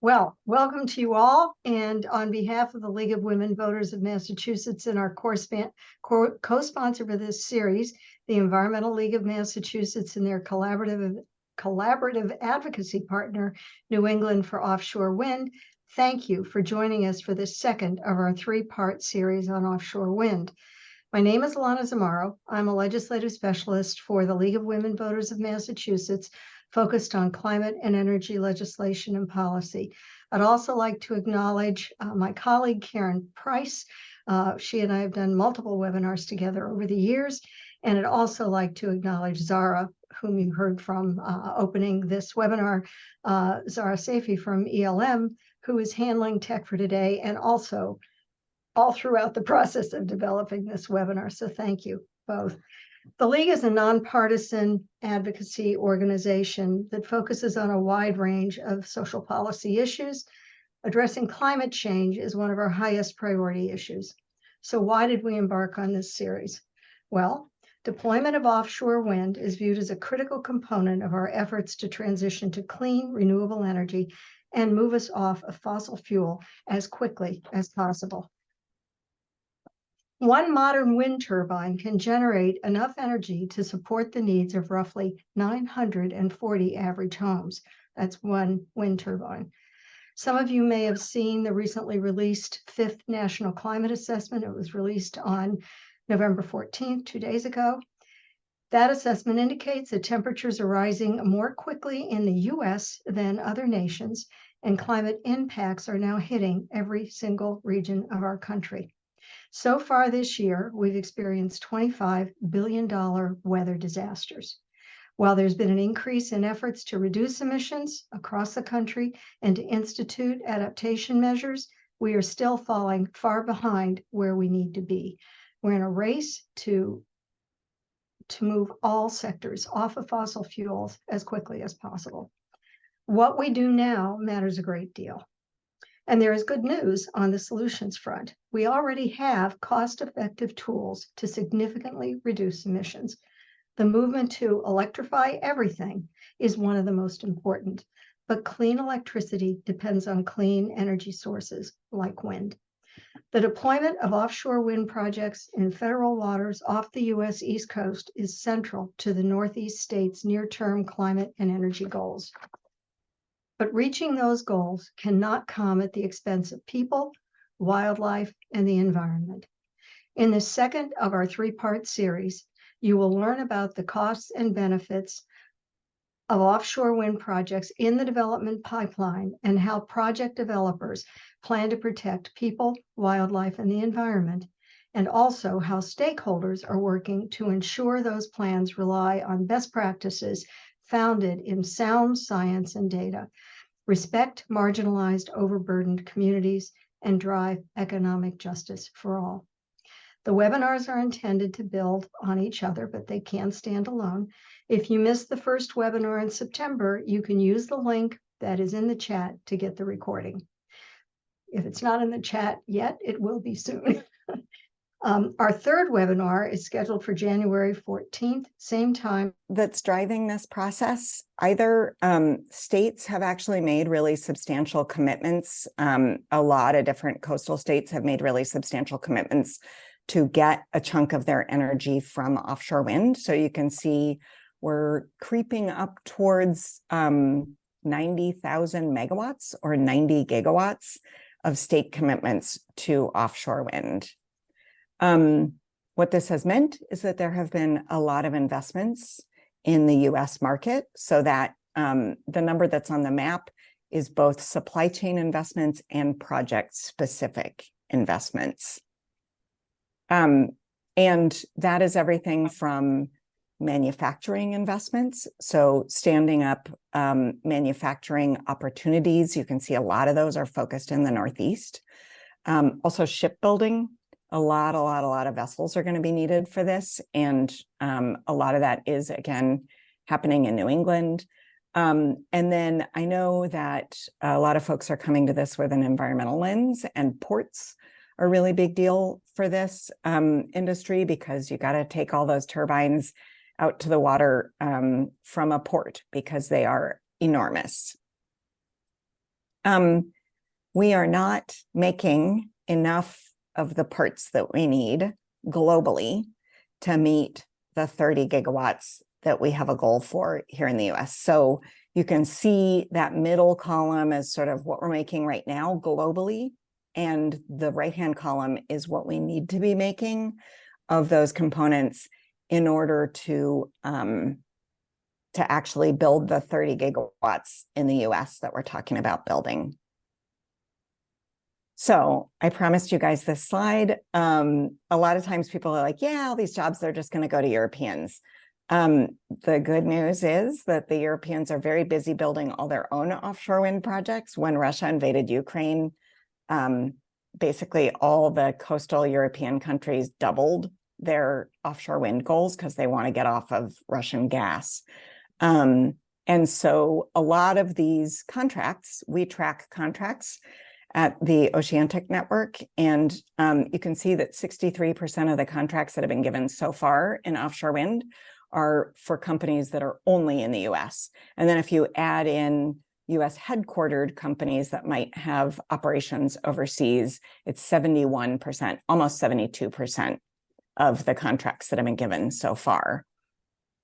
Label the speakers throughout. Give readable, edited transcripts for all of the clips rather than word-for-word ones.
Speaker 1: Well, welcome to you all. And on behalf of the League of Women Voters of Massachusetts and our co-sponsor for this series, the Environmental League of Massachusetts and their collaborative advocacy partner, New England for Offshore Wind, thank you for joining us for the second of our three-part series on offshore wind. My name is Alana Zamaro. I'm a legislative specialist for the League of Women Voters of Massachusetts, focused on climate and energy legislation and policy. I'd also like to acknowledge my colleague, Karen Price. She and I have done multiple webinars together over the years. And I'd also like to acknowledge Zara, whom you heard from opening this webinar, Zara Safi from ELM, who is handling tech for today and also all throughout the process of developing this webinar. So thank you both. The League is a nonpartisan advocacy organization that focuses on a wide range of social policy issues. Addressing climate change is one of our highest priority issues. So why did we embark on this series? Well, deployment of offshore wind is viewed as a critical component of our efforts to transition to clean, renewable energy and move us off of fossil fuel as quickly as possible. One modern wind turbine can generate enough energy to support the needs of roughly 940 average homes. That's one wind turbine. Some of you may have seen the recently released 5th National Climate Assessment. It was released on November 14th, 2 days ago. That assessment indicates that temperatures are rising more quickly in the US than other nations, and climate impacts are now hitting every single region of our country. So far this year, we've experienced $25 billion weather disasters. While there's been an increase in efforts to reduce emissions across the country and to institute adaptation measures, we are still falling far behind where we need to be. We're in a race to move all sectors off of fossil fuels as quickly as possible. What we do now matters a great deal. And there is good news on the solutions front. We already have cost-effective tools to significantly reduce emissions. The movement to electrify everything is one of the most important, but clean electricity depends on clean energy sources like wind. The deployment of offshore wind projects in federal waters off the U.S. East Coast is central to the Northeast states' near-term climate and energy goals. But reaching those goals cannot come at the expense of people, wildlife, and the environment. In the second of our three-part series, you will learn about the costs and benefits of offshore wind projects in the development pipeline and how project developers plan to protect people, wildlife, and the environment, and also how stakeholders are working to ensure those plans rely on best practices founded in sound science and data, respect marginalized, overburdened communities, and drive economic justice for all. The webinars are intended to build on each other, but they can stand alone. If you missed the first webinar in September, you can use the link that is in the chat to get the recording. If it's not in the chat yet, it will be soon. Our third webinar is scheduled for January 14th, same time.
Speaker 2: That's driving this process. Either states have actually made really substantial commitments. A lot of different coastal states have made really substantial commitments to get a chunk of their energy from offshore wind. So you can see we're creeping up towards 90,000 megawatts or 90 gigawatts of state commitments to offshore wind. What this has meant is that there have been a lot of investments in the US market, so that the number that's on the map is both supply chain investments and project-specific investments. And that is everything from manufacturing investments, so standing up manufacturing opportunities. You can see a lot of those are focused in the Northeast. Also shipbuilding. A lot of vessels are going to be needed for this. And a lot of that is, again, happening in New England. And then I know that a lot of folks are coming to this with an environmental lens, and ports are a really big deal for this industry, because you got to take all those turbines out to the water from a port because they are enormous. We are not making enough of the parts that we need globally to meet the 30 gigawatts that we have a goal for here in the US. So you can see that middle column is sort of what we're making right now globally, and the right-hand column is what we need to be making of those components in order to actually build the 30 gigawatts in the US that we're talking about building. So I promised you guys this slide. A lot of times people are like, yeah, all these jobs, they're just going to go to Europeans. The good news is that the Europeans are very busy building all their own offshore wind projects. When Russia invaded Ukraine, basically all the coastal European countries doubled their offshore wind goals because they want to get off of Russian gas. And so a lot of these contracts, we track contracts at the Oceanic Network, and you can see that 63% of the contracts that have been given so far in offshore wind are for companies that are only in the US. And then if you add in US headquartered companies that might have operations overseas, it's 71%, almost 72% of the contracts that have been given so far.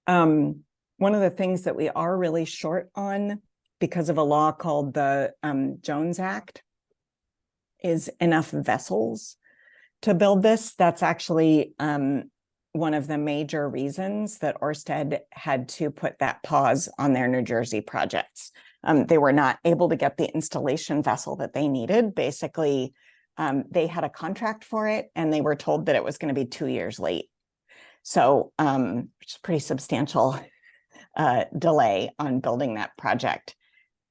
Speaker 2: One of the things that we are really short on because of a law called the Jones Act is enough vessels to build this. That's actually one of the major reasons that Ørsted had to put that pause on their New Jersey projects. They were not able to get the installation vessel that they needed. Basically, they had a contract for it, and they were told that it was going to be 2 years late. So it's a pretty substantial delay on building that project.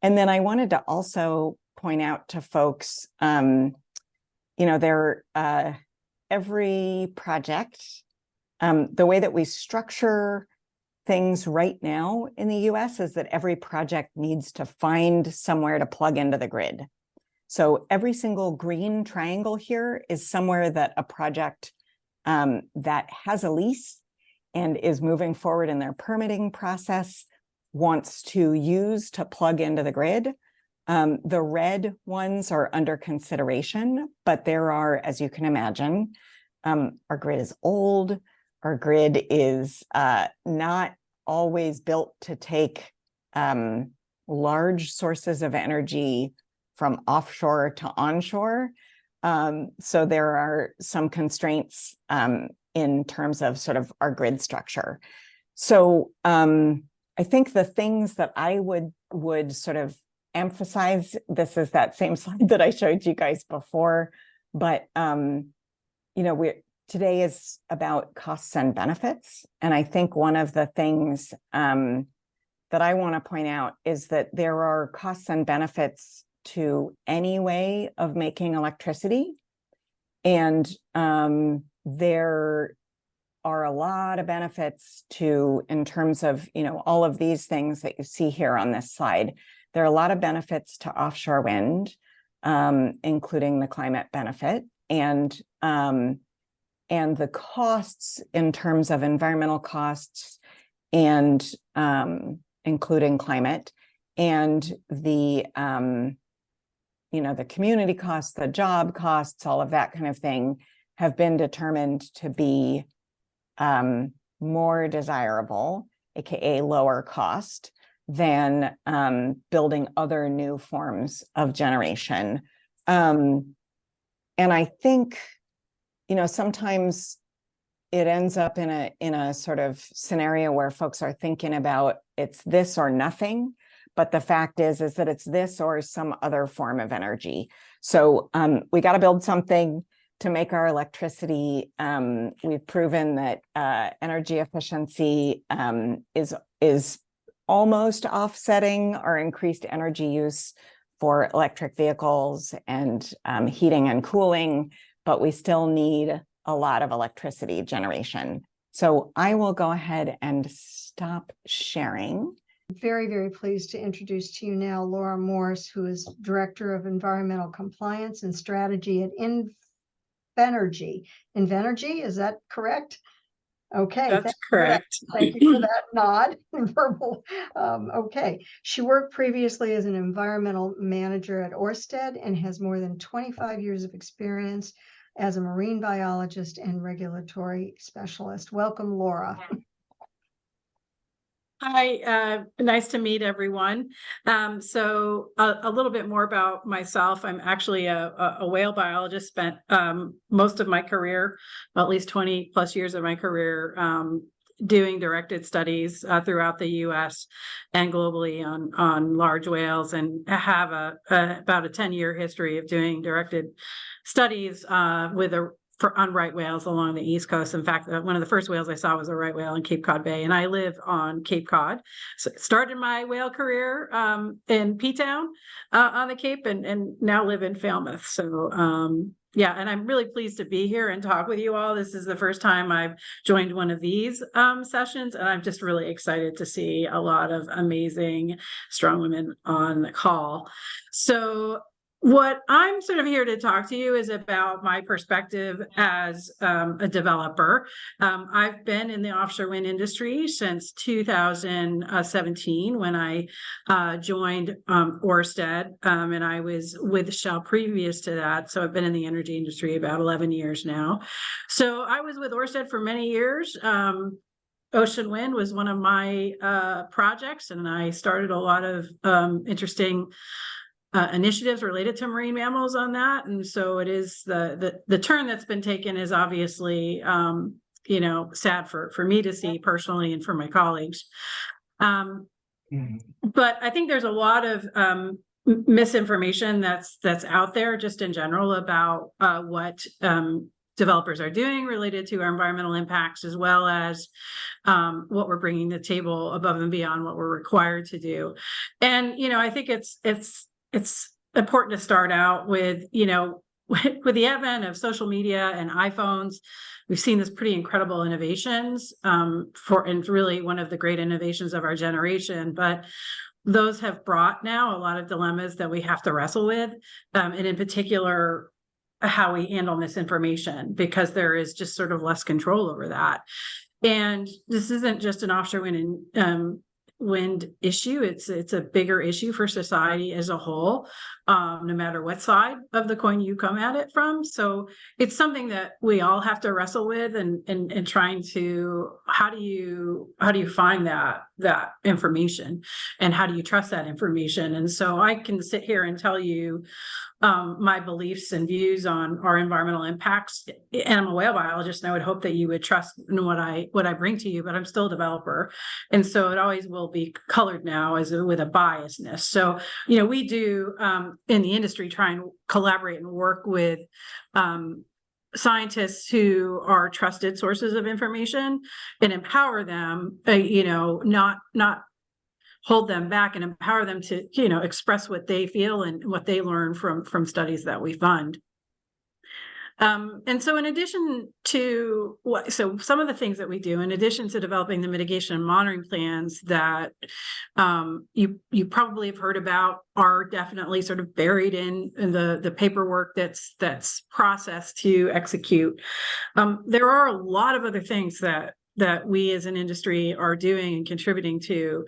Speaker 2: And then I wanted to also point out to folks, every project, the way that we structure things right now in the US is that every project needs to find somewhere to plug into the grid. So every single green triangle here is somewhere that a project that has a lease and is moving forward in their permitting process wants to use to plug into the grid. The red ones are under consideration, but there are, as you can imagine, our grid is old. Our grid is not always built to take large sources of energy from offshore to onshore. So there are some constraints in terms of sort of our grid structure. So I think the things that I would sort of emphasize, this is that same slide that I showed you guys before, but today is about costs and benefits. And I think one of the things that I want to point out is that there are costs and benefits to any way of making electricity. And there are a lot of benefits to, in terms of, all of these things that you see here on this slide. There are a lot of benefits to offshore wind, including the climate benefit, and the costs in terms of environmental costs, and including climate, and the community costs, the job costs, all of that kind of thing, have been determined to be more desirable, aka lower cost, than building other new forms of generation. And I think, sometimes it ends up in a sort of scenario where folks are thinking about it's this or nothing, but the fact is that it's this or some other form of energy. So we got to build something to make our electricity. We've proven that energy efficiency is almost offsetting our increased energy use for electric vehicles and heating and cooling, but we still need a lot of electricity generation. So I will go ahead and stop sharing.
Speaker 1: Very, very pleased to introduce to you now Laura Morris, who is Director of Environmental Compliance and Strategy at Invenergy. Invenergy, is that correct? Okay,
Speaker 3: That's correct.
Speaker 1: Thank you for that nod, verbal. Okay, she worked previously as an environmental manager at Ørsted and has more than 25 years of experience as a marine biologist and regulatory specialist. Welcome, Laura.
Speaker 3: Hi, nice to meet everyone. So a little bit more about myself. I'm actually a whale biologist, spent most of my career, at least 20 plus years of my career, doing directed studies throughout the US and globally on large whales, and have about a 10-year history of doing directed studies on right whales along the East Coast. In fact, one of the first whales I saw was a right whale in Cape Cod Bay, and I live on Cape Cod. So started my whale career in P-Town on the Cape, and now live in Falmouth. So yeah, and I'm really pleased to be here and talk with you all. This is the first time I've joined one of these sessions, and I'm just really excited to see a lot of amazing, strong women on the call. So what I'm sort of here to talk to you is about my perspective as a developer. I've been in the offshore wind industry since 2017 when I joined Ørsted, and I was with Shell previous to that. So I've been in the energy industry about 11 years now. So I was with Ørsted for many years. Ocean Wind was one of my projects, and I started a lot of interesting initiatives related to marine mammals on that. And so it is the turn that's been taken is obviously sad for me to see personally and for my colleagues. But I think there's a lot of misinformation that's out there just in general about what developers are doing related to our environmental impacts, as well as what we're bringing to the table above and beyond what we're required to do. And I think it's important to start out with, with the advent of social media and iPhones, we've seen this pretty incredible innovations and really one of the great innovations of our generation. But those have brought now a lot of dilemmas that we have to wrestle with, and in particular, how we handle misinformation, because there is just sort of less control over that. And this isn't just an offshore wind issue. It's a bigger issue for society as a whole, no matter what side of the coin you come at it from. So it's something that we all have to wrestle with, and trying to, how do you find that information, and how do you trust that information? And so I can sit here and tell you my beliefs and views on our environmental impacts. And I'm a whale biologist, and I would hope that you would trust in what I bring to you, but I'm still a developer. And so it always will be colored now with a biasness. So, we do in the industry try and collaborate and work with scientists who are trusted sources of information, and empower them, not hold them back, and empower them to, express what they feel and what they learn from studies that we fund. And so in addition to some of the things that we do, in addition to developing the mitigation and monitoring plans that you probably have heard about, are definitely sort of buried in the paperwork that's processed to execute. There are a lot of other things that we as an industry are doing and contributing to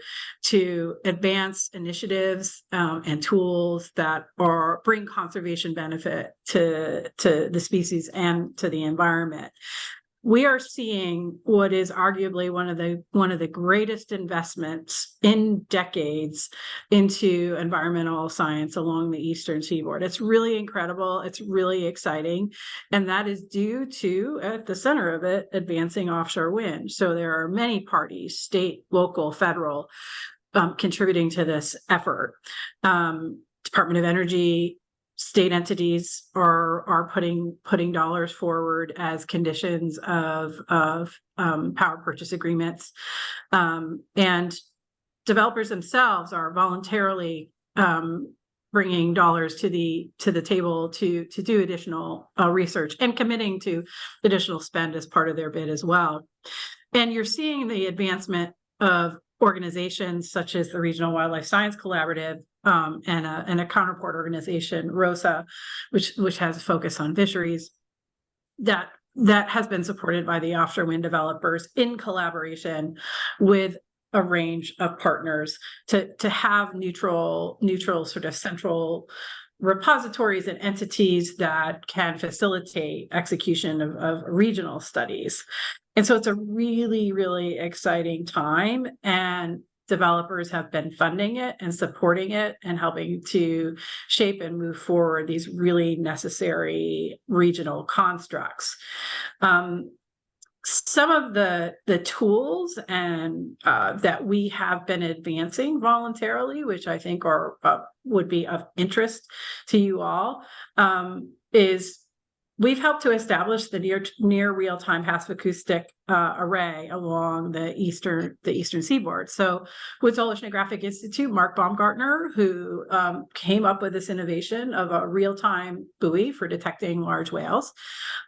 Speaker 3: advance initiatives and tools that bring conservation benefit to the species and to the environment. We are seeing what is arguably one of the greatest investments in decades into environmental science along the Eastern Seaboard. It's really incredible. It's really exciting. And that is due to, at the center of it, advancing offshore wind. So there are many parties, state, local, federal, contributing to this effort. Department of Energy, state entities are putting dollars forward as conditions of power purchase agreements, and developers themselves are voluntarily bringing dollars to the table to do additional research, and committing to additional spend as part of their bid as well. And you're seeing the advancement of organizations such as the Regional Wildlife Science Collaborative, and a counterpart organization, ROSA, which has a focus on fisheries, that that has been supported by the offshore wind developers in collaboration with a range of partners to have neutral sort of central repositories and entities that can facilitate execution of regional studies. And so it's a really, really exciting time, and developers have been funding it and supporting it and helping to shape and move forward these really necessary regional constructs. Some of the tools and that we have been advancing voluntarily, which I think are would be of interest to you all, is we've helped to establish the near real-time passive acoustic array along the eastern seaboard. So with Oceanographic Institute, Mark Baumgartner, who came up with this innovation of a real-time buoy for detecting large whales,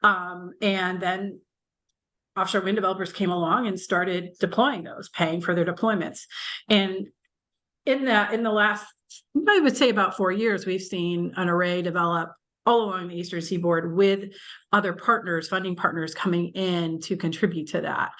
Speaker 3: and then offshore wind developers came along and started deploying those, paying for their deployments. And in the last, I would say about 4 years, we've seen an array develop all along the eastern seaboard with other partners, funding partners coming in to contribute to that.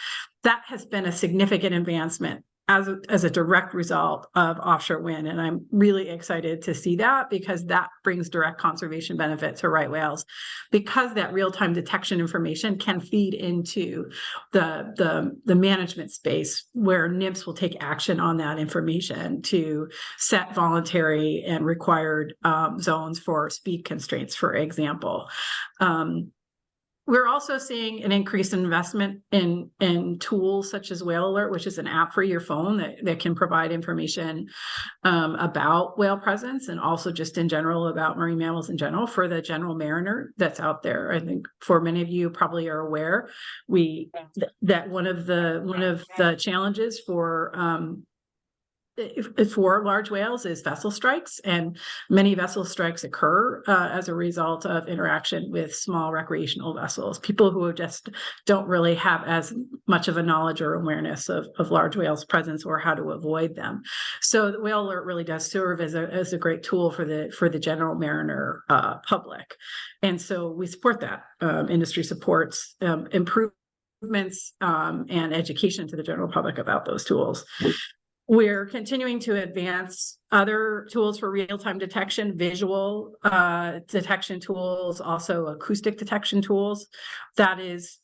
Speaker 3: That has been a significant advancement as a direct result of offshore wind. And I'm really excited to see that, because that brings direct conservation benefit to right whales, because that real-time detection information can feed into the management space where NIMS will take action on that information to set voluntary and required zones for speed constraints, for example. We're also seeing an increased investment in tools such as Whale Alert, which is an app for your phone that can provide information about whale presence, and also just in general about marine mammals in general for the general mariner that's out there. I think for many of you probably are aware that one of the challenges for large whales is vessel strikes, and many vessel strikes occur as a result of interaction with small recreational vessels, people who just don't really have as much of a knowledge or awareness of large whales' presence or how to avoid them. So the Whale Alert really does serve as a great tool for the general mariner public. And so we support that. Industry supports improvements and education to the general public about those tools. We're continuing to advance other tools for real-time detection, visual detection tools, also acoustic detection tools. That is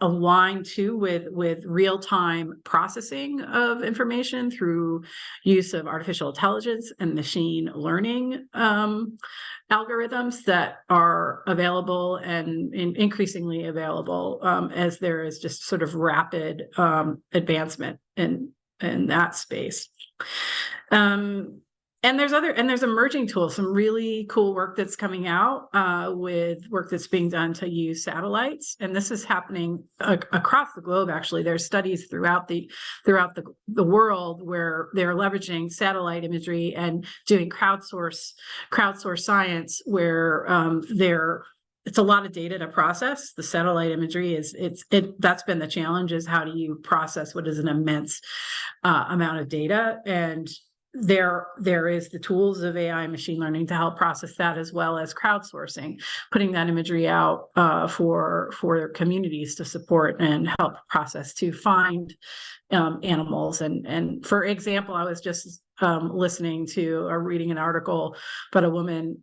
Speaker 3: aligned too with real-time processing of information through use of artificial intelligence and machine learning algorithms that are available and increasingly available as there is just sort of rapid advancement in that space. And there's emerging tools, some really cool work that's coming out with work that's being done to use satellites. And this is happening across the globe. Actually, there's studies throughout the world where they're leveraging satellite imagery and doing crowdsource science, where it's a lot of data to process. The satellite imagery that's been the challenge, is how do you process what is an immense amount of data? And there is the tools of AI and machine learning to help process that, as well as crowdsourcing, putting that imagery out for communities to support and help process to find animals. And for example, I was just listening to or reading an article about a woman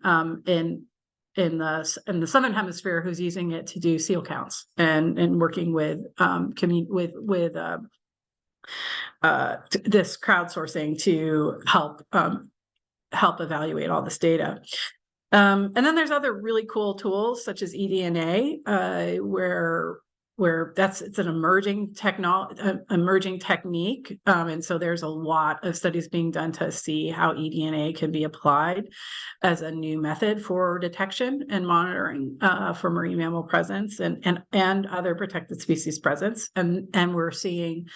Speaker 3: in the southern hemisphere who's using it to do seal counts and working with this crowdsourcing to help evaluate all this data. And then there's other really cool tools such as eDNA, where it's an emerging technique. And so there's a lot of studies being done to see how eDNA can be applied as a new method for detection and monitoring for marine mammal presence and other protected species presence. And we're seeing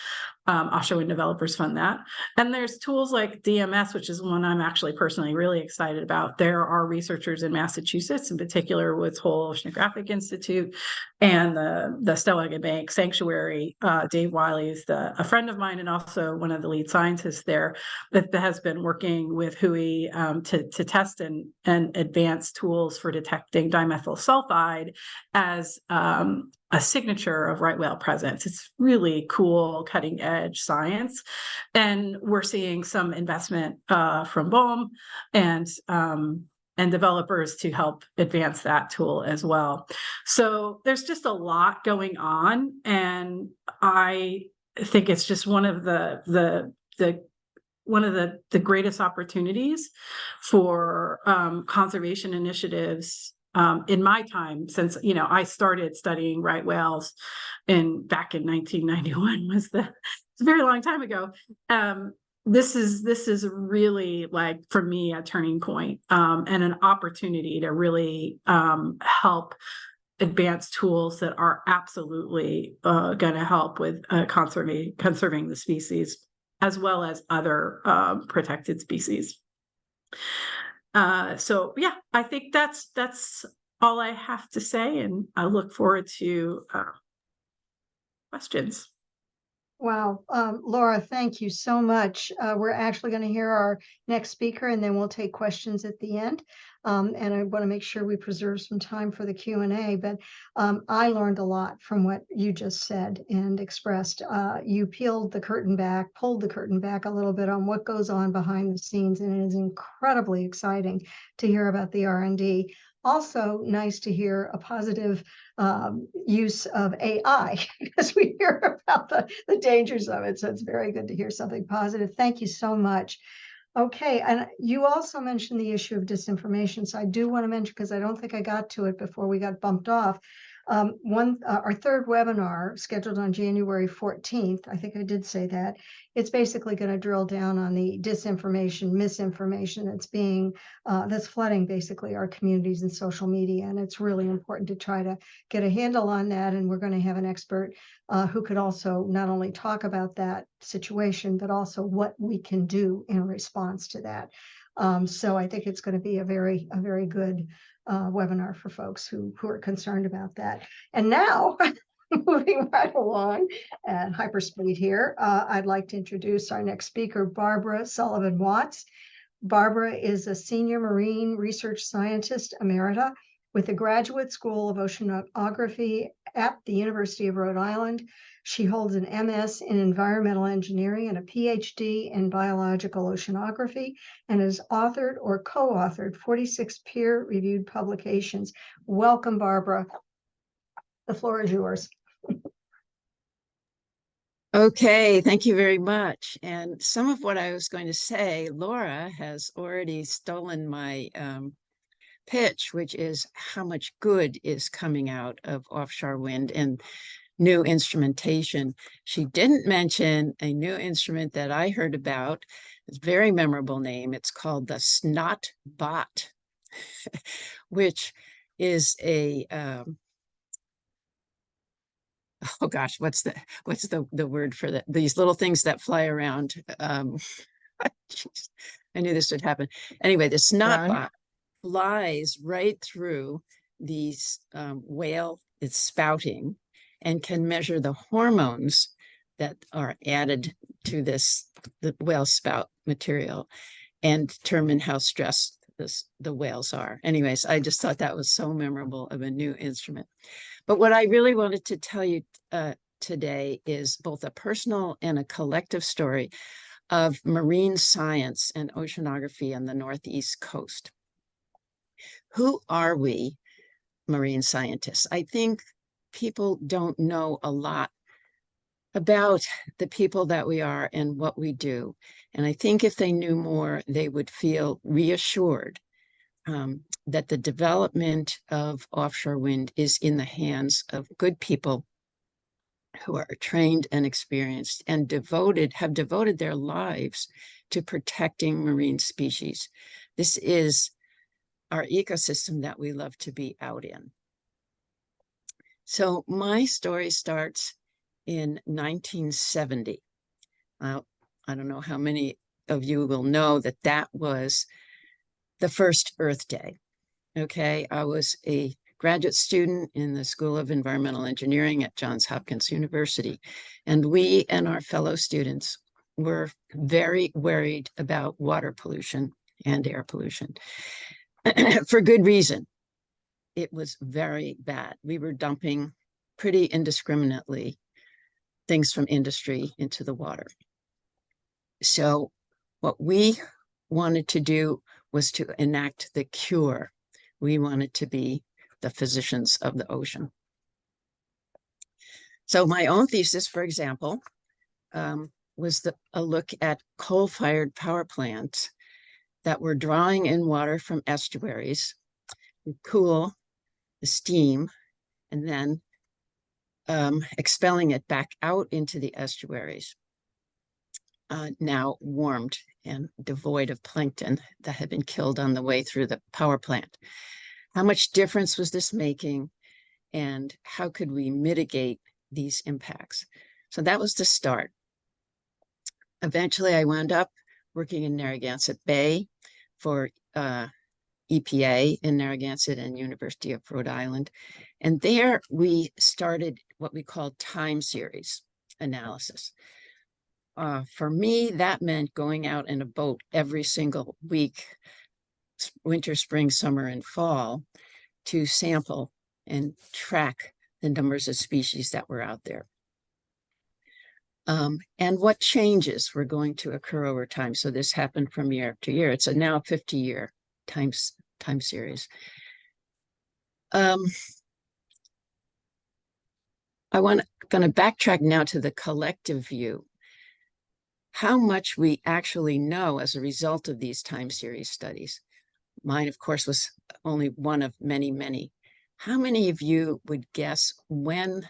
Speaker 3: offshore wind developers fund that. And there's tools like DMS, which is one I'm actually personally really excited about. There are researchers in Massachusetts, in particular with Whole Oceanographic Institute and the Stellwagen Bank Sanctuary. Dave Wiley is a friend of mine and also one of the lead scientists there that has been working with WHOI to test and advance tools for detecting dimethyl sulfide as a signature of right whale presence. It's really cool, cutting edge science. And we're seeing some investment from BOEM and developers to help advance that tool as well. So there's just a lot going on. And I think it's just one of the greatest opportunities for conservation initiatives in my time, since I started studying right whales back in 1991. It's a very long time ago. This is really, like, for me, a turning point and an opportunity to really help advance tools that are absolutely going to help with conserving the species, as well as other protected species. So yeah, I think that's all I have to say, and I look forward to questions.
Speaker 1: Wow. Laura, thank you so much. We're actually going to hear our next speaker, and then we'll take questions at the end. And I want to make sure we preserve some time for the Q&A, but I learned a lot from what you just said and expressed. You pulled the curtain back a little bit on what goes on behind the scenes, and it is incredibly exciting to hear about the R&D. Also nice to hear a positive use of AI, because we hear about the dangers of it. So it's very good to hear something positive. Thank you so much. Okay, and you also mentioned the issue of disinformation. So I do want to mention, because I don't think I got to it before we got bumped off, our third webinar scheduled on January 14th. I think I did say that. It's basically going to drill down on the disinformation, misinformation that's flooding basically our communities and social media. And it's really important to try to get a handle on that. And we're going to have an expert who could also not only talk about that situation, but also what we can do in response to that. So I think it's going to be a very good webinar for folks who are concerned about that. And now, moving right along at hyperspeed here, I'd like to introduce our next speaker, Barbara Sullivan-Watts. Barbara is a senior marine research scientist emerita with the Graduate School of Oceanography at the University of Rhode Island. She holds an MS in environmental engineering and a PhD in biological oceanography, and has authored or co-authored 46 peer-reviewed publications. Welcome, Barbara. The floor is yours.
Speaker 4: Okay, thank you very much. And some of what I was going to say, Laura has already stolen my pitch, which is how much good is coming out of offshore wind and new instrumentation. She didn't mention a new instrument that I heard about. It's a very memorable name. It's called the Snot Bot, which is a oh gosh, what's the word for that? These little things that fly around. Geez, I knew this would happen. Anyway, the Snot Bot flies right through these whale, it's spouting, and can measure the hormones that are added to the whale spout material and determine how stressed the whales are. Anyways, I just thought that was so memorable of a new instrument. But what I really wanted to tell you today is both a personal and a collective story of marine science and oceanography on the Northeast coast. Who are we, marine scientists? I think people don't know a lot about the people that we are and what we do. And I think if they knew more, they would feel reassured that the development of offshore wind is in the hands of good people who are trained and experienced and have devoted their lives to protecting marine species. This is our ecosystem that we love to be out in. So my story starts in 1970. I don't know how many of you will know that that was the first Earth Day. Okay, I was a graduate student in the School of Environmental Engineering at Johns Hopkins University, and we and our fellow students were very worried about water pollution and air pollution for good reason. It was very bad. We were dumping pretty indiscriminately things from industry into the water. So what we wanted to do was to enact the cure. We wanted to be the physicians of the ocean. So my own thesis, for example, was a look at coal-fired power plants that were drawing in water from estuaries, cool the steam, and then expelling it back out into the estuaries, now warmed and devoid of plankton that had been killed on the way through the power plant. How much difference was this making, and how could we mitigate these impacts? So that was the start. Eventually, I wound up working in Narragansett Bay for EPA in Narragansett and University of Rhode Island. And there we started what we called time series analysis. For me, that meant going out in a boat every single week, winter, spring, summer, and fall, to sample and track the numbers of species that were out there. And what changes were going to occur over time. So this happened from year to year. It's a now 50-year time series. I'm going to backtrack now to the collective view. How much we actually know as a result of these time series studies. Mine, of course, was only one of many, many. How many of you would guess when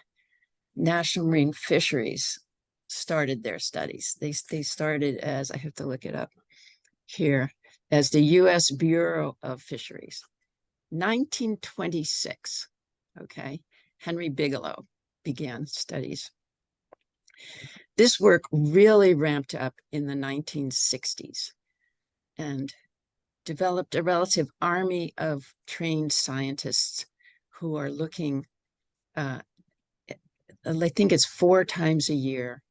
Speaker 4: National Marine Fisheries started their studies? They started as, I have to look it up here, as the U.S. Bureau of Fisheries. 1926, okay? Henry Bigelow began studies. This work really ramped up in the 1960s and developed a relative army of trained scientists who are looking, I think it's 4 times a year,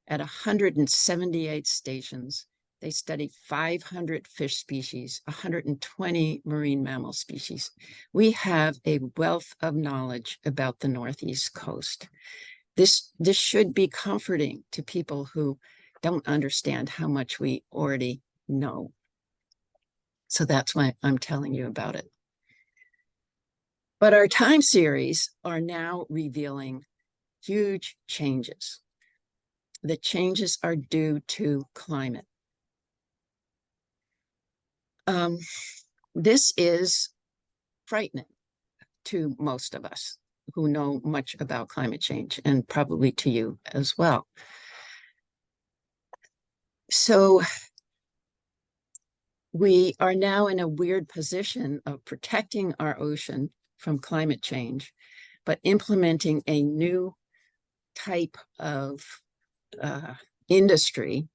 Speaker 4: at 178 stations. They study 500 fish species, 120 marine mammal species. We have a wealth of knowledge about the Northeast coast. This should be comforting to people who don't understand how much we already know. So that's why I'm telling you about it. But our time series are now revealing huge changes. The changes are due to climate. This is frightening to most of us who know much about climate change, and probably to you as well. So we are now in a weird position of protecting our ocean from climate change, but implementing a new type of industry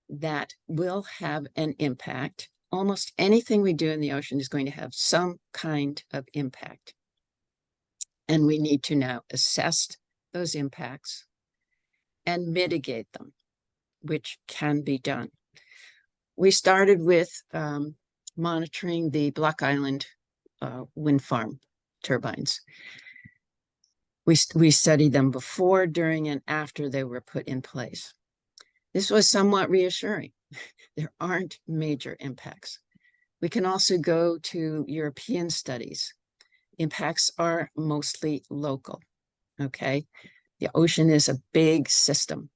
Speaker 4: that will have an impact. Almost anything we do in the ocean is going to have some kind of impact. And we need to now assess those impacts and mitigate them, which can be done. We started with monitoring the Block Island wind farm turbines. We studied them before, during, and after they were put in place. This was somewhat reassuring. There aren't major impacts. We can also go to European studies. Impacts are mostly local, okay? The ocean is a big system.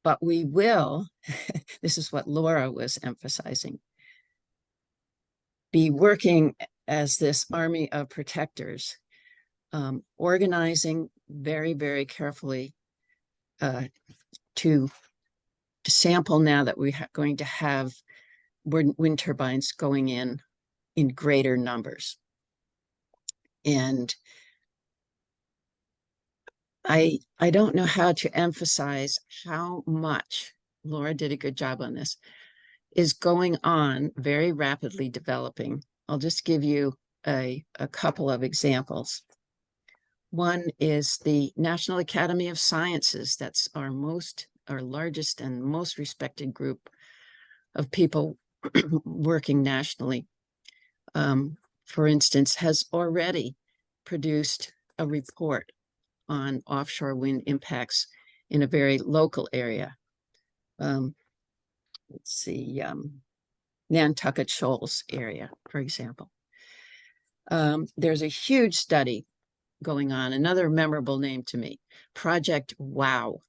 Speaker 4: But we will, this is what Laura was emphasizing, be working as this army of protectors, organizing very, very carefully to sample now that we're going to have wind turbines going in greater numbers. And I don't know how to emphasize how much, Laura did a good job on this, is going on, very rapidly developing. I'll just give you a couple of examples. One is the National Academy of Sciences. That's our largest and most respected group of people working nationally. For instance, has already produced a report on offshore wind impacts in a very local area. Let's see, Nantucket Shoals area, for example. There's a huge study going on, another memorable name to me, Project WOW.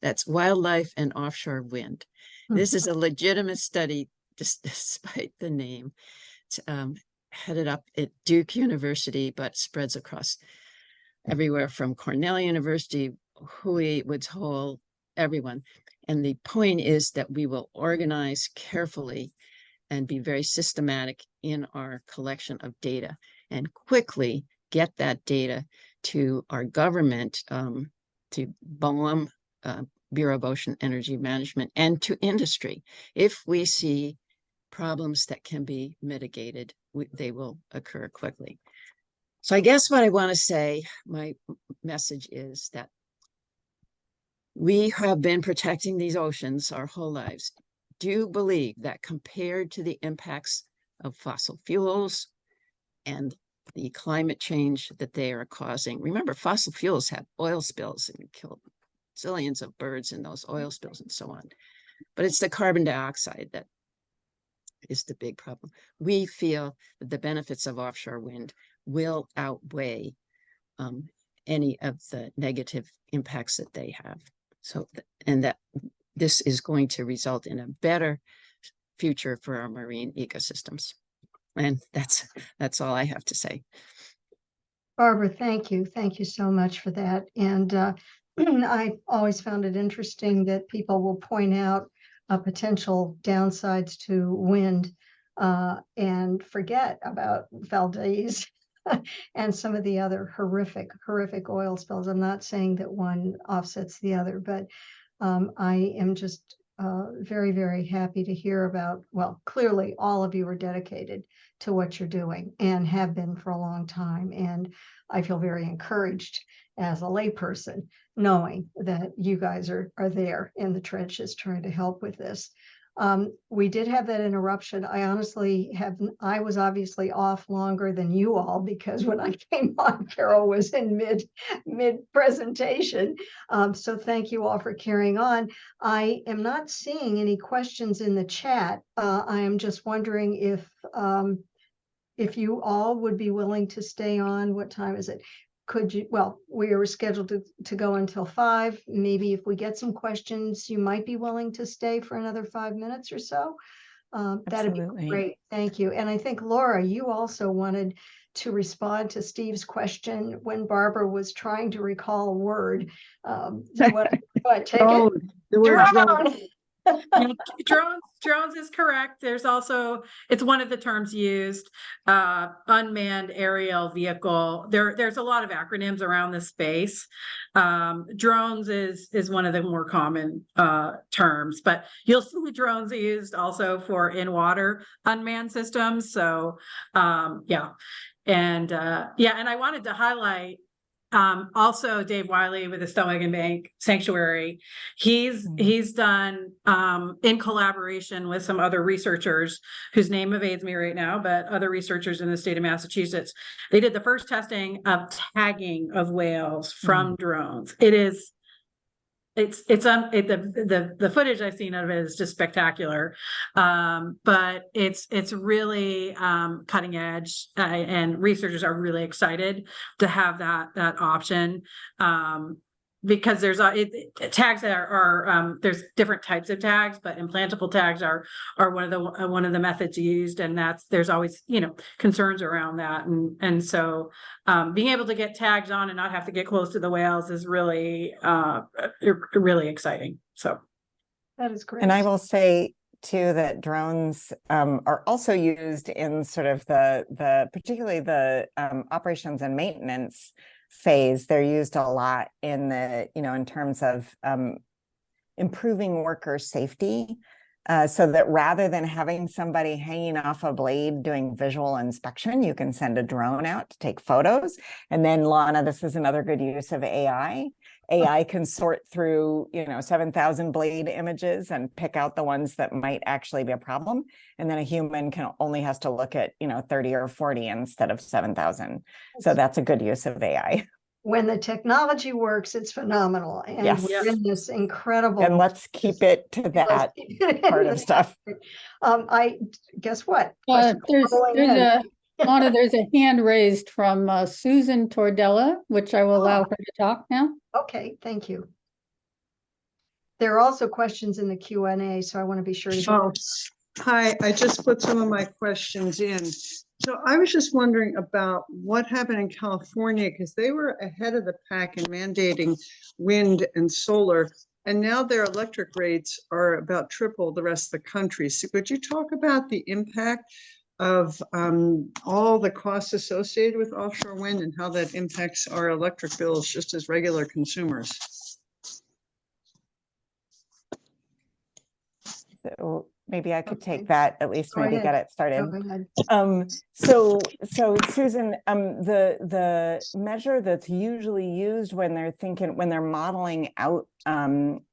Speaker 4: That's Wildlife and Offshore Wind. This is a legitimate study, despite the name. It's headed up at Duke University, but spreads across everywhere from Cornell University, Hui, Woods Hole, everyone. And the point is that we will organize carefully and be very systematic in our collection of data and quickly get that data to our government, to BOEM, Bureau of Ocean Energy Management, and to industry. If we see problems that can be mitigated, they will occur quickly. So I guess what I want to say, my message is that we have been protecting these oceans our whole lives. Do believe that compared to the impacts of fossil fuels and the climate change that they are causing, remember, fossil fuels have oil spills and kill zillions of birds in those oil spills and so on. But it's the carbon dioxide that is the big problem. We feel that the benefits of offshore wind will outweigh any of the negative impacts that they have. So, and that this is going to result in a better future for our marine ecosystems. And that's all I have to say.
Speaker 1: Barbara, thank you. Thank you so much for that. And I always found it interesting that people will point out potential downsides to wind and forget about Valdez and some of the other horrific oil spills. I'm not saying that one offsets the other, but I am just very, very happy to hear about, well, clearly all of you are dedicated to what you're doing and have been for a long time. And I feel very encouraged as a layperson, knowing that you guys are there in the trenches trying to help with this. We did have that interruption. I was obviously off longer than you all, because when I came on, Carol was in mid presentation. So thank you all for carrying on. I am not seeing any questions in the chat. I am just wondering if you all would be willing to stay on. What time is it? Could you, well, we were scheduled to go until 5. Maybe if we get some questions, you might be willing to stay for another 5 minutes or so. That'd be great. Thank you. And I think, Laura, you also wanted to respond to Steve's question when Barbara was trying to recall a word. What take it?
Speaker 4: The word
Speaker 1: Drone.
Speaker 3: Drones is correct. There's also, it's one of the terms used, unmanned aerial vehicle. There's a lot of acronyms around this space. Drones is one of the more common terms, but you'll see drones used also for in-water unmanned systems. So yeah. And and I wanted to highlight also Dave Wiley with the Stellwagen Bank Sanctuary. He's done in collaboration with some other researchers whose name evades me right now, but other researchers in the state of Massachusetts. They did the first testing of tagging of whales from drones. The footage I've seen of it is just spectacular, but it's really cutting edge, and researchers are really excited to have that option, because there's tags that are there's different types of tags, but implantable tags are one of the methods used, and there's always concerns around that, and so being able to get tags on and not have to get close to the whales is really really exciting. So
Speaker 1: that is great.
Speaker 2: And I will say too that drones are also used in sort of the particularly the operations and maintenance phase. They're used a lot in the, in terms of improving worker safety. So that rather than having somebody hanging off a blade doing visual inspection, you can send a drone out to take photos. And then, Lana, this is another good use of AI. AI can sort through, 7,000 blade images and pick out the ones that might actually be a problem. And then a human only has to look at, 30 or 40 instead of 7,000. So that's a good use of AI.
Speaker 1: When the technology works, it's phenomenal. And
Speaker 2: Yes.
Speaker 1: we're in this incredible.
Speaker 2: And let's keep it to that part of stuff.
Speaker 1: I guess what?
Speaker 5: There's
Speaker 1: Questions
Speaker 5: Lana, there's a hand raised from Susan Tordella, which I will allow her to talk now.
Speaker 1: Okay, thank you. There are also questions in the Q&A, so I want to be sure to get
Speaker 6: Oh, hi, I just put some of my questions in. So I was just wondering about what happened in California, because they were ahead of the pack in mandating wind and solar, and now their electric rates are about triple the rest of the country. So could you talk about the impact of all the costs associated with offshore wind and how that impacts our electric bills just as regular consumers?
Speaker 2: So maybe I could
Speaker 1: Okay.
Speaker 2: take that, at least
Speaker 1: Go
Speaker 2: maybe
Speaker 1: ahead.
Speaker 2: get it started.
Speaker 1: Go ahead.
Speaker 2: So Susan, the measure that's usually used when they're modeling out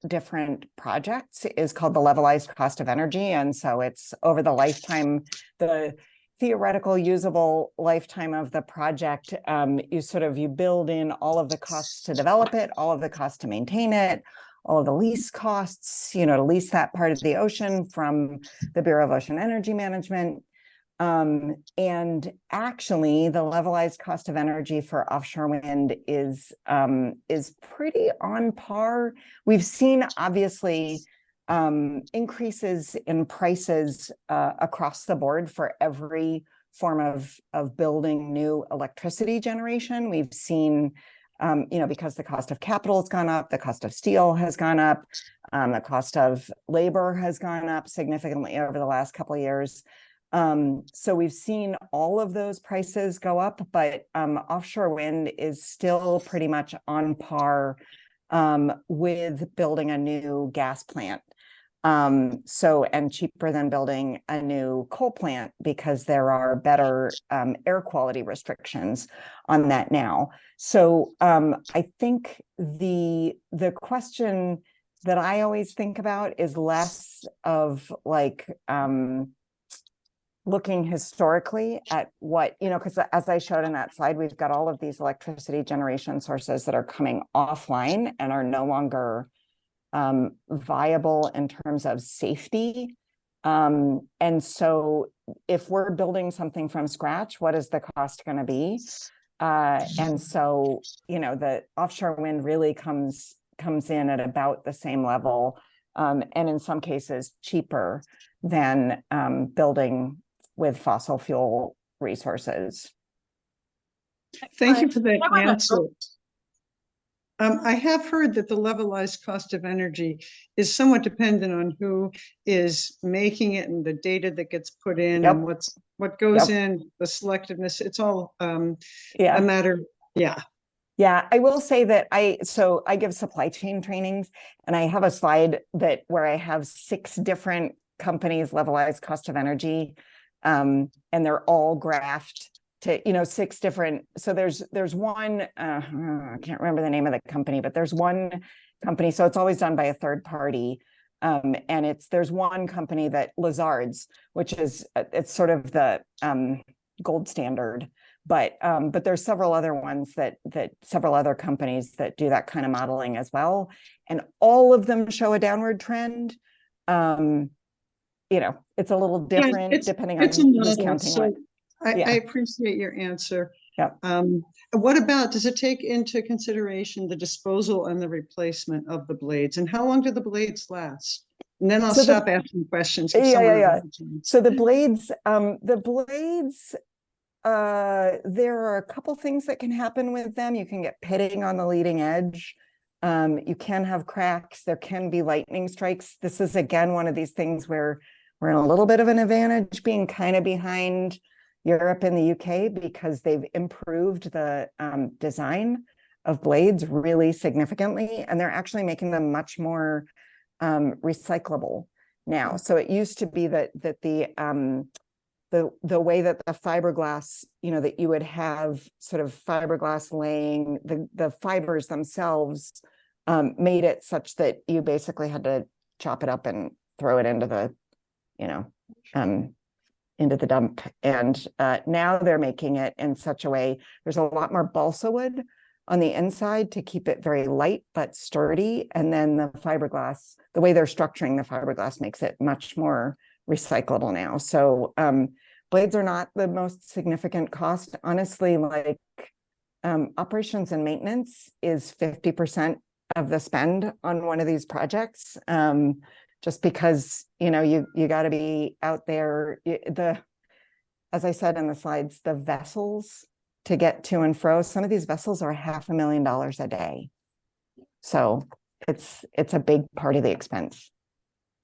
Speaker 2: different projects is called the levelized cost of energy. And so it's over the lifetime, the theoretical usable lifetime of the project. You build in all of the costs to develop it, all of the costs to maintain it, all of the lease costs, to lease that part of the ocean from the Bureau of Ocean Energy Management. And actually, the levelized cost of energy for offshore wind is pretty on par. We've seen, obviously, increases in prices across the board for every form of building new electricity generation. We've seen because the cost of capital has gone up, the cost of steel has gone up, the cost of labor has gone up significantly over the last couple of years. So we've seen all of those prices go up, but offshore wind is still pretty much on par with building a new gas plant. And cheaper than building a new coal plant because there are better air quality restrictions on that now. So I think the question that I always think about is less of looking historically at what, because as I showed in that slide, we've got all of these electricity generation sources that are coming offline and are no longer viable in terms of safety. And so if we're building something from scratch, what is the cost going to be? And so, the offshore wind really comes in at about the same level, and in some cases cheaper than building with fossil fuel resources.
Speaker 6: Thank you for that answer. I have heard that the levelized cost of energy is somewhat dependent on who is making it and the data that gets put in and what goes in, the selectiveness. It's all a matter. Yeah,
Speaker 2: I will say that I give supply chain trainings, and I have a slide where I have 6 different companies' levelized cost of energy, and they're all graphed to 6 different. So there's one, I can't remember the name of the company, but there's one company. So it's always done by a third party, and there's one company that Lazard's, which is it's sort of the gold standard. But there's several other ones that several other companies that do that kind of modeling as well, and all of them show a downward trend. It's a little different depending on who's counting what.
Speaker 6: I appreciate your answer.
Speaker 2: Yeah.
Speaker 6: What about, does it take into consideration the disposal and the replacement of the blades, and how long do the blades last? And then I'll stop asking questions.
Speaker 2: So the blades, there are a couple things that can happen with them. You can get pitting on the leading edge. You can have cracks. There can be lightning strikes. This is, again, one of these things where we're in a little bit of an advantage being kind of behind Europe and the UK because they've improved the design of blades really significantly, and they're actually making them much more recyclable now. So it used to be that the way that the fiberglass, that you would have sort of fiberglass laying, the fibers themselves made it such that you basically had to chop it up and throw it into the, into the dump. And now they're making it in such a way, there's a lot more balsa wood on the inside to keep it very light but sturdy. And then the fiberglass, the way they're structuring the fiberglass makes it much more recyclable now. So blades are not the most significant cost. Honestly, like operations and maintenance is 50% of the spend on one of these projects. Just because, you got to be out there. As I said in the slides, the vessels to get to and fro, some of these vessels are $500,000 a day. So it's a big part of the expense.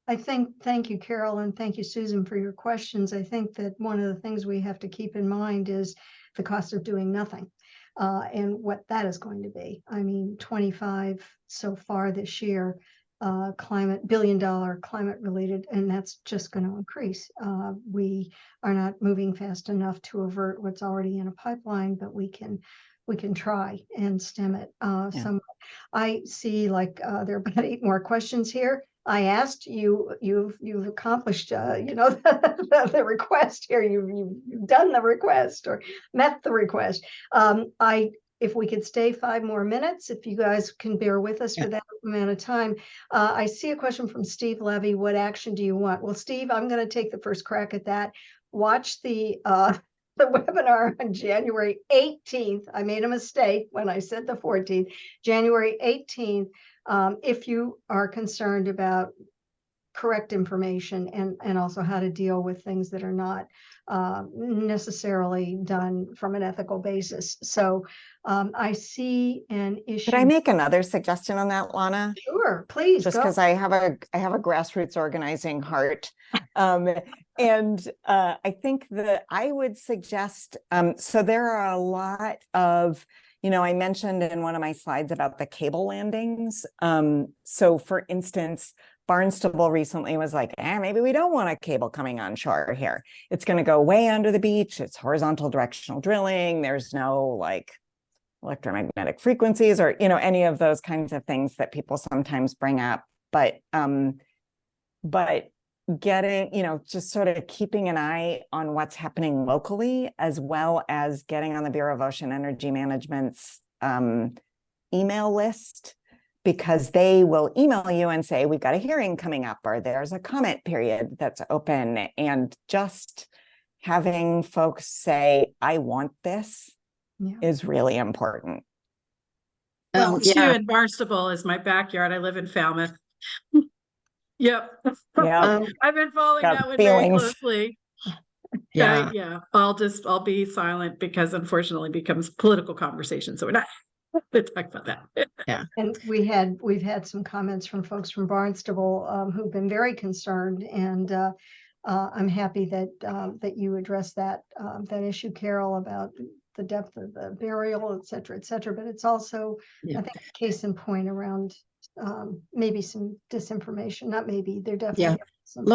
Speaker 1: Thank you, Carol, and thank you, Susan, for your questions. I think that one of the things we have to keep in mind is the cost of doing nothing and what that is going to be. I mean, 25 so far this year, $1 billion climate related, and that's just going to increase. We are not moving fast enough to avert what's already in a pipeline, but we can try and stem it. Some I see like there are about 8 more questions here. I asked you, you've accomplished, the request here. You've done the request or met the request. If we could stay 5 more minutes, if you guys can bear with us for that amount of time. I see a question from Steve Levy. What action do you want? Well, Steve, I'm going to take the first crack at that. Watch the webinar on January 18th. I made a mistake when I said the 14th, January 18th. If you are concerned about correct information and also how to deal with things that are not necessarily done from an ethical basis. So I see an issue.
Speaker 2: Could I make another suggestion on that, Lana?
Speaker 1: Sure, please.
Speaker 2: Just
Speaker 1: go.
Speaker 2: because I have a grassroots organizing heart. And I think that I would suggest, so there are a lot of, I mentioned in one of my slides about the cable landings. So for instance, Barnstable recently was like, maybe we don't want a cable coming on shore here. It's going to go way under the beach. It's horizontal directional drilling. There's no like electromagnetic frequencies or, any of those kinds of things that people sometimes bring up. But getting, just sort of keeping an eye on what's happening locally, as well as getting on the Bureau of Ocean Energy Management's email list, because they will email you and say, we've got a hearing coming up, or there's a comment period that's open. And just having folks say, I want this is really important.
Speaker 3: Well, too, and Barnstable is my backyard. I live in Falmouth. Yep. I've been following that one very closely. I'll be silent because unfortunately it becomes political conversation. So we're not going to talk about that.
Speaker 1: And we've had some comments from folks from Barnstable who've been very concerned, and I'm happy that you addressed that issue, Carol, about the depth of the burial, et cetera, but it's also, I think, a case in point around maybe some disinformation. Not maybe, there definitely is some.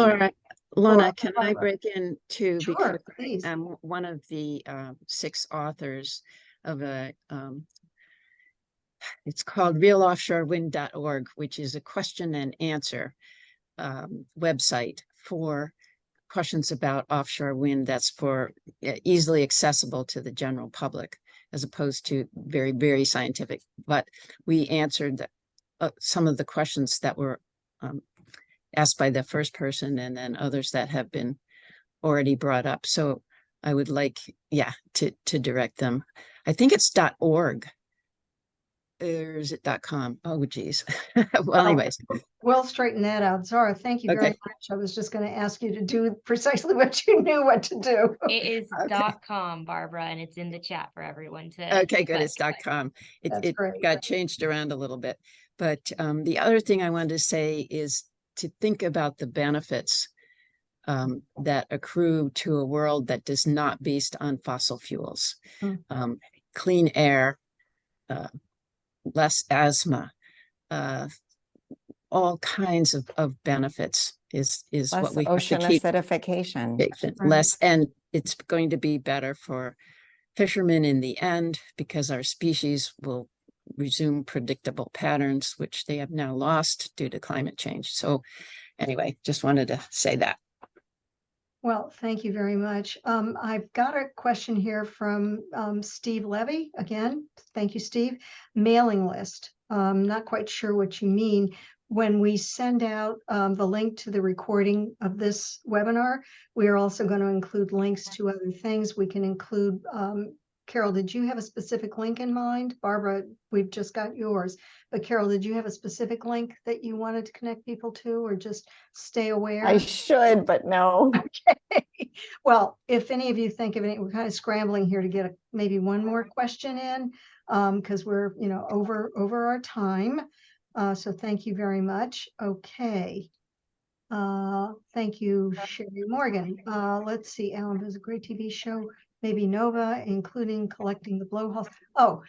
Speaker 4: Lana, can I break in too?
Speaker 1: Sure,
Speaker 4: because
Speaker 1: please.
Speaker 4: I'm one of the 6 authors of a it's called realoffshorewind.org, which is a question and answer website for questions about offshore wind that's for easily accessible to the general public, as opposed to very, very scientific. But we answered some of the questions that were asked by the first person, and then others that have been already brought up. So I would like, to direct them. I think it's .org. Or is it .com? Oh, geez. Well, anyways.
Speaker 1: We'll straighten that out. Zara, thank you very much. I was just going to ask you to do precisely what you knew what to do.
Speaker 7: It is .com, Barbara, and it's in the chat for everyone to.
Speaker 4: Okay, good. It's .com. It got changed around a little bit. But the other thing I wanted to say is to think about the benefits that accrue to a world that is not based on fossil fuels.
Speaker 1: Mm.
Speaker 4: Clean air, less asthma, all kinds of benefits is what
Speaker 2: Less
Speaker 4: we have to
Speaker 2: ocean
Speaker 4: keep.
Speaker 2: acidification.
Speaker 4: Less, and it's going to be better for fishermen in the end, because our species will resume predictable patterns, which they have now lost due to climate change. So anyway, just wanted to say that.
Speaker 1: Well, thank you very much. I've got a question here from Steve Levy. Again, thank you, Steve. Mailing list. Not quite sure what you mean. When we send out the link to the recording of this webinar, we are also going to include links to other things. We can include, Carol, did you have a specific link in mind? Barbara, we've just got yours. But Carol, did you have a specific link that you wanted to connect people to, or just stay aware?
Speaker 2: I should, but no.
Speaker 1: Okay. Well, if any of you think of any, we're kind of scrambling here to get maybe one more question in, because we're, over our time. So thank you very much. Okay. Thank you, Sherry Morgan. Let's see, Alan, there's a great TV show, maybe Nova, including collecting the blowholes. Oh,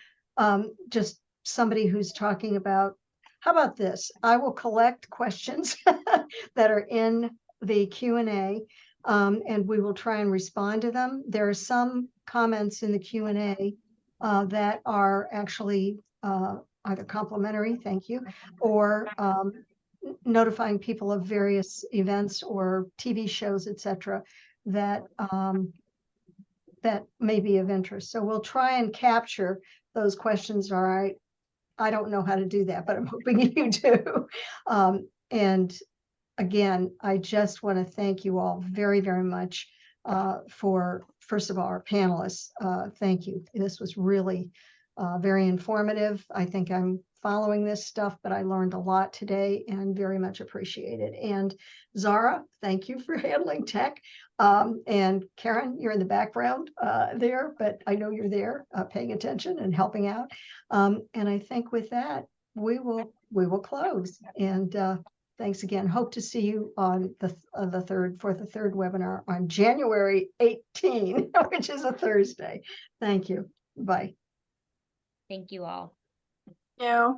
Speaker 1: just somebody who's talking about, how about this? I will collect questions that are in the Q&A, and we will try and respond to them. There are some comments in the Q&A that are actually either complimentary, thank you, or notifying people of various events or TV shows, etc., that that may be of interest. So we'll try and capture those questions. All right. I don't know how to do that, but I'm hoping you do. And again, I just want to thank you all very, very much for, first of all, our panelists. Thank you. This was really very informative. I think I'm following this stuff, but I learned a lot today and very much appreciate it. And Zara, thank you for handling tech. And Karen, you're in the background there, but I know you're there paying attention and helping out. And I think with that, we will close. And thanks again. Hope to see you on the third webinar on January 18, which is a Thursday. Thank you. Bye.
Speaker 7: Thank you all.
Speaker 3: Yeah.